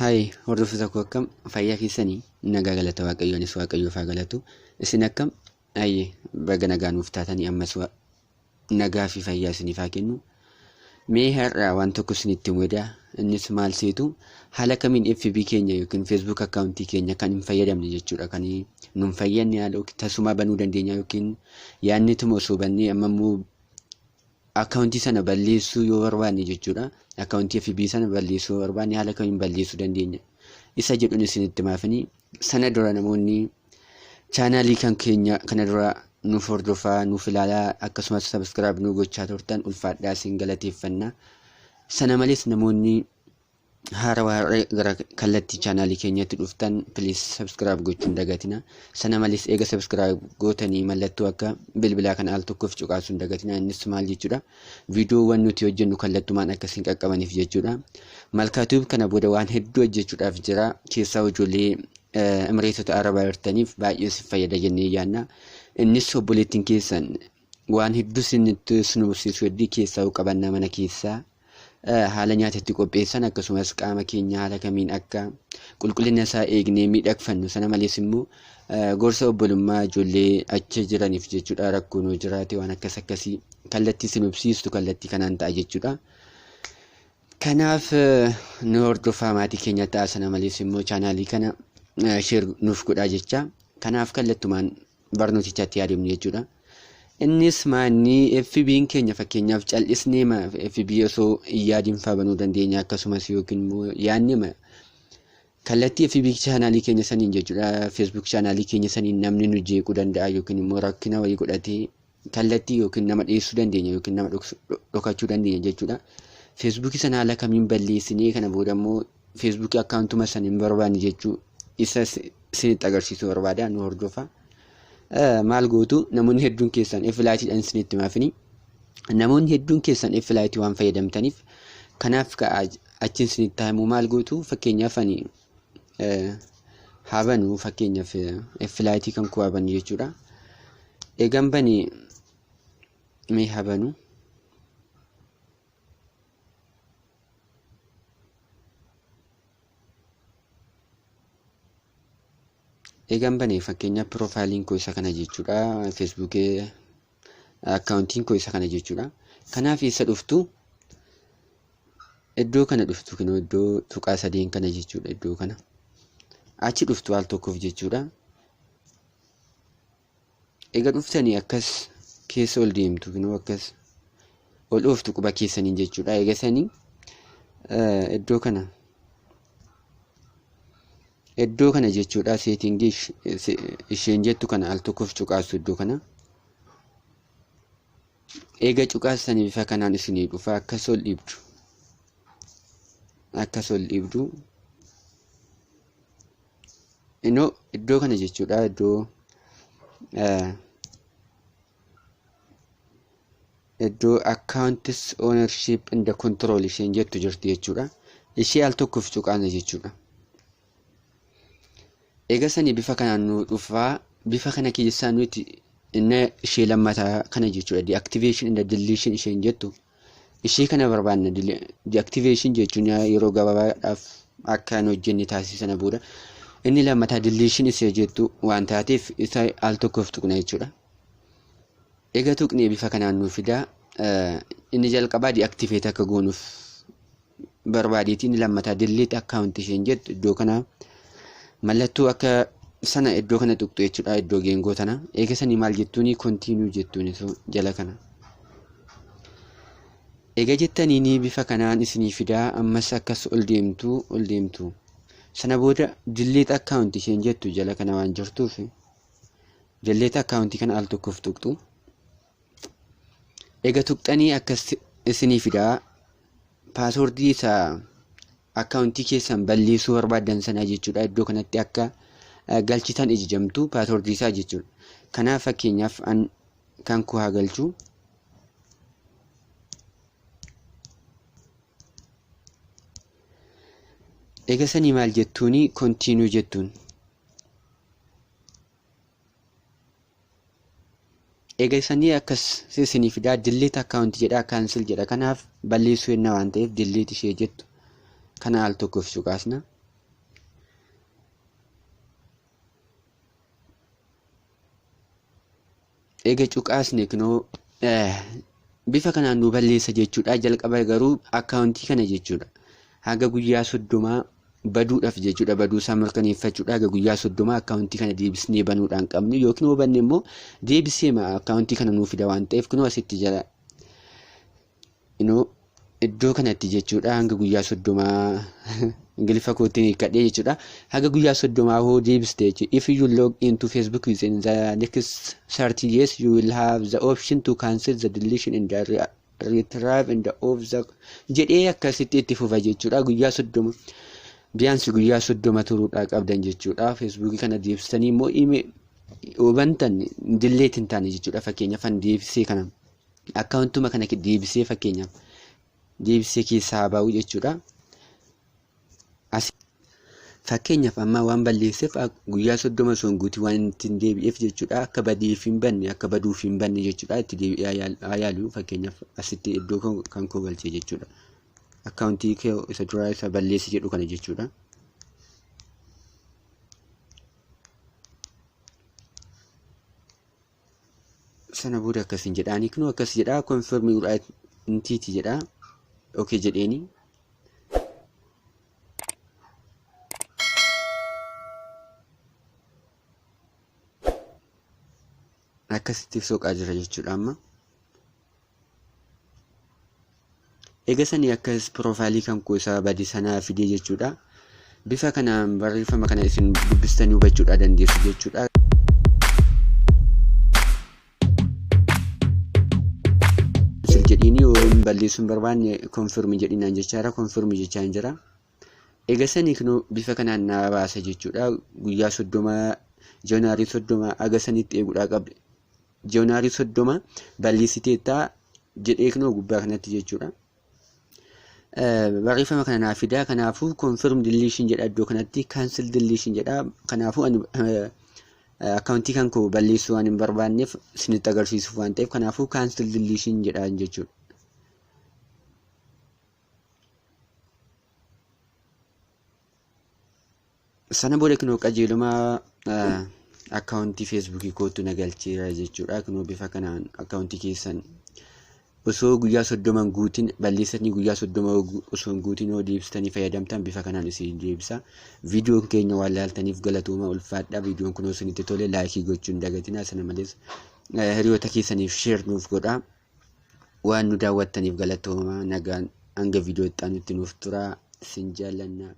Hai, hordoftoota koo akkam fayyaa keessanii nagaa galata waaqayyoonis waaqayyoof haa galatu. Isin akkam baga nagaa nuuf taatanii ammas nagaa fi fayyaa isiniif haa kennu. Mee har'a waan tokko isinitti himuudha. Innis maal seetu haala kamiin FB keenya yookiin Facebook akkaawuntii keenya kan hin fayyadamne jechuudha. Kan nun fayyadne haala tasuma banuu dandeenya yookiin yaadni tuma osoo bannee ammammoo akkaawuntii sana balleessuu yoo barbaanne jechuudha. Akkaawuntii FB sana balleessuu barbaanne haala kamiin balleessuu dandeenya. Isa jedhuun isinitti maafini. Sana dura namoonni chaanaalii kan keenya kana dura nuuf hordofaa nuuf ilaalaa akkasumas subscribe nu gochaa turtan ulfaadhaa isin galateeffannaa. Sana malees namoonni haarawaa gara kallattii chaanaalii keenyatti dhuftan please subscribe gochuun dagatina. Sana malees eega subscribe gootanii mallattoo akka bilbilaa kan al tokkoof cuqaasuun dagatina. Innis maal jechuudha? Viidiyoowwan nuti hojjennu kallattumaan akkasiin qaqqabaniif jechuudha. Malkaatuuf kana booda waan hedduu hojjechuudhaaf jira. Keessaa ijoollee Imireetota Arabaa jirtaniif baay'ee si fayyada jennee yaadna. Innis obboleettiin keessan waan hedduu isinitti barsiisuu hedduu keessaa qabannaa mana keessaa haala nyaatatti qopheessan akkasumas qaama keenya haala kamiin akka qulqullina isaa eegnee miidhagfannu. Sana malees immoo gorsa obbolummaa ijoollee achi jiraniif jechuudha. Rakkoon yoo jiraate waan akkasii kallattii isin barsiistu kallattii kanaan ta'a jechuudha. Kanaaf nu hordofaa maatii keenya ta'a. Sana malees immoo chaanaalii kana share nuuf godhaa jecha. Kanaaf kallattumaan barnootichatti yaadamne jechuudha. Innis maanni FB'n keenya fakkeenyaaf cal'isnee FB osoo yaadiin faa banuu dandeenya akkasumas yookiin immoo yaadne kallattii FB chaanaalii keenya saniin jechuudha. Facebook chaanaalii keenya saniin namni nu jeequu danda'a yookiin immoo rakkina wayii godhatee kallattii yookiin nama dhiyeessuu dandeenya yookiin nama dhokachuu dandeenya jechuudha. Facebook sana haala kamiin balleessinee kana booda immoo Facebook akkaawuntuma sana hin barbaanne jechuu isa isinitti agarsiisuu barbaada. Nu hordofa. Maal gootu namoonni hedduun keessan F-Lite'dhaan isinitti maafini. Namoonni hedduun keessan F-Lite waan fayyadamtaniif kanaaf achiin isinitti himu maal gootu fakkeenyaaf ani haabanu fakkeenyaaf F-Lite kan ku haabanu jechuudha. Eegan bani mee haabanu eegan bane fakkeenyaaf piroofaayiliin koo isa kana jechuudha. Facebook akkaawuntiin koo isa kana jechuudha. Kanaaf isa dhuftu iddoo kana dhuftu kinoo iddoo tuqaa sadeen kana jechuudha. Iddoo kana achi dhuftu al tokkoof jechuudha. Eega dhuftanii akkas keessa ol deemtu kinoo akkas ol dhuftu quba keessaniin jechuudha. Eega sanii iddoo kana jechuudha. Seetingii isheen jettu kana al tokkoof cuqaasu iddoo kana. Eega cuqaasanii bifa kanaan isinii dhufa akkas ol dhiibdu. Akkas ol dhiibdu. Iddoo kana jechuudha. Iddoo accounts ownership and the control isheen jettu jirti jechuudha. Ishee al tokkoof cuqaana jechuudha. Eega sanii bifa kanaan nu dhufaa. Bifa kana keessaa nuti inni ishee lammataa kana jechuudha. Deactivation and deletion isheen jettu. Ishee kana barbaanna. Deactivation jechuun yeroo gabaabaadhaaf akka hin hojjenne taasisana booda. Inni lammataa deletion ishee jettu waan taateef isa al tokkoof tuqna jechuudha. Eega tuqnee bifa kanaan nu fidaa. Inni jalqabaa deactivate akka goonuuf barbaadeeti. Inni lammataa delete account isheen jettu iddoo kana mallattoo akka sana iddoo kana tuqxu jechuudha. Iddoo geengoo tana eega sanii maal jettuuni continue jettuuni jala kana. Eega jettanii bifa kanaan isinii fidaa. Ammas akkas ol deemtu. Sana booda delete account isheen jettu jala kana waan jirtuuf delete account kana al tokkoof tuqxu. Eega tuqxanii akkas isinii fidaa. Passwordii isaa akkaawuntii keessan balleessuu barbaadan sana jechuudha. Iddoo kanatti akka galchitan ijajamtu passwordii isaa jechuudha. Kanaaf fakkeenyaaf kan ku haa galchu. Eega sanii maal jettuuni continue jettuun. Eega sanii akkas isinii fidaa. Delete account jedha cancel jedha. Kanaaf balleessuu yenna waan ta'eef delete ishee jettu. Kana al tokkoof cuqaasna. eega cuqaasne kunoo bifa kanaan nu balleessa jechuudha. Jalqaba garuu akkaawuntii kana jechuudha haga guyyaa 30 baduudhaaf jechuudha. Baduu isaa mirkaneeffachuudha. Haga guyyaa 30 akkaawuntii kana deebisnee banuudhaan qabnu yookiin hubanne immoo deebisee akkaawuntii kana nuuf fida waan ta'eef kunoo asitti jala iddoo kanatti jechuudha hanga guyyaa 30 Ingiliffa kootiin hiikadhee jechuudha. Haga guyyaa 30 hoo deebiste jechuudha. If you log into Facebook within the next 30 years, you will have the option to cancel the deletion and the retrieve and of the jedhee akkasitti itti fufa jechuudha. Guyyaa 30 biyaansi guyyaa 30 turuudhaa qabdan jechuudha. Facebook kana deebistanii immoo hubantan delete hin taane jechuudha. Fakkeenyaaf an deebisee kana akkaawuntuma kana deebisee fakkeenyaaf deebisee keessaa bahu jechuudha. Fakkeenyaaf amma waan balleesseef guyyaa 30 sun guutii waan ittiin deebi'eef jechuudha. Akka baduuf hin banne jechuudha. Itti deebi'aa yaalu fakkeenyaaf asitti iddoo kan koo galchee jechuudha. Akkaawuntii kee isa duraa isa balleessi jedhu kana jechuudha. Sana booda akkasiin jedhaanii kunoo akkas jedhaa konfirmii intiiti jedhaa. Okay jedheeni. Akkasitti soqaa jira jechuudha amma. Egaa sanii akkas profaayilii kan koo isa badii sanaa fidee jechuudha. Bifa kanaan barreeffama kana isin dubbistanii hubachuudha dandeessu jechuudha. Jedhini yoo balleessuun barbaanne konfirmii jedhinaan jechaadha. Konfirmii jechaan jira. Egaa sanii kunoo bifa kanaan na baasa jechuudha. Guyyaa 30 Jaanuwaarii 30 aga sanitti eeguudhaa qabde. Jaanuwaarii 30 balleessiteettaa jedhee kunoo gubbaa kanatti jechuudha. Barreeffama kana naaf fidaa. Kanaafuu confirm deletion jedha iddoo kanatti, cancel deletion jedha. Kanaafuu akkaawuntii kan koo balleessuu waan hin barbaanneef isinitti agarsiisuuf waan ta'eef kanaafuu cancel deletion jedha jechuudha. Sana booda kunoo qajeeluma akkaawuntii Facebook kootu nagalcheera jechuudha. Kunoo bifa kanaan akkaawuntii keessan osoo guyyaa 30 guutiin balleessanii guyyaa 30 osoo guutiin yoo deebistanii fayyadamtan bifa kanaan isin deebisa. Viidiyoon keenya waan ilaaltaniif galatooma ulfaadha. Viidiyoon kun isinitti tole laayikii gochuun dagatina. Sana malees hiriyoota keessaniif sheer nuuf godhaa. Waan nu daawwattaniif galatooma. Nagaan hanga viidiyoo itti aanutti nuuf turaa. Isin jaallanna.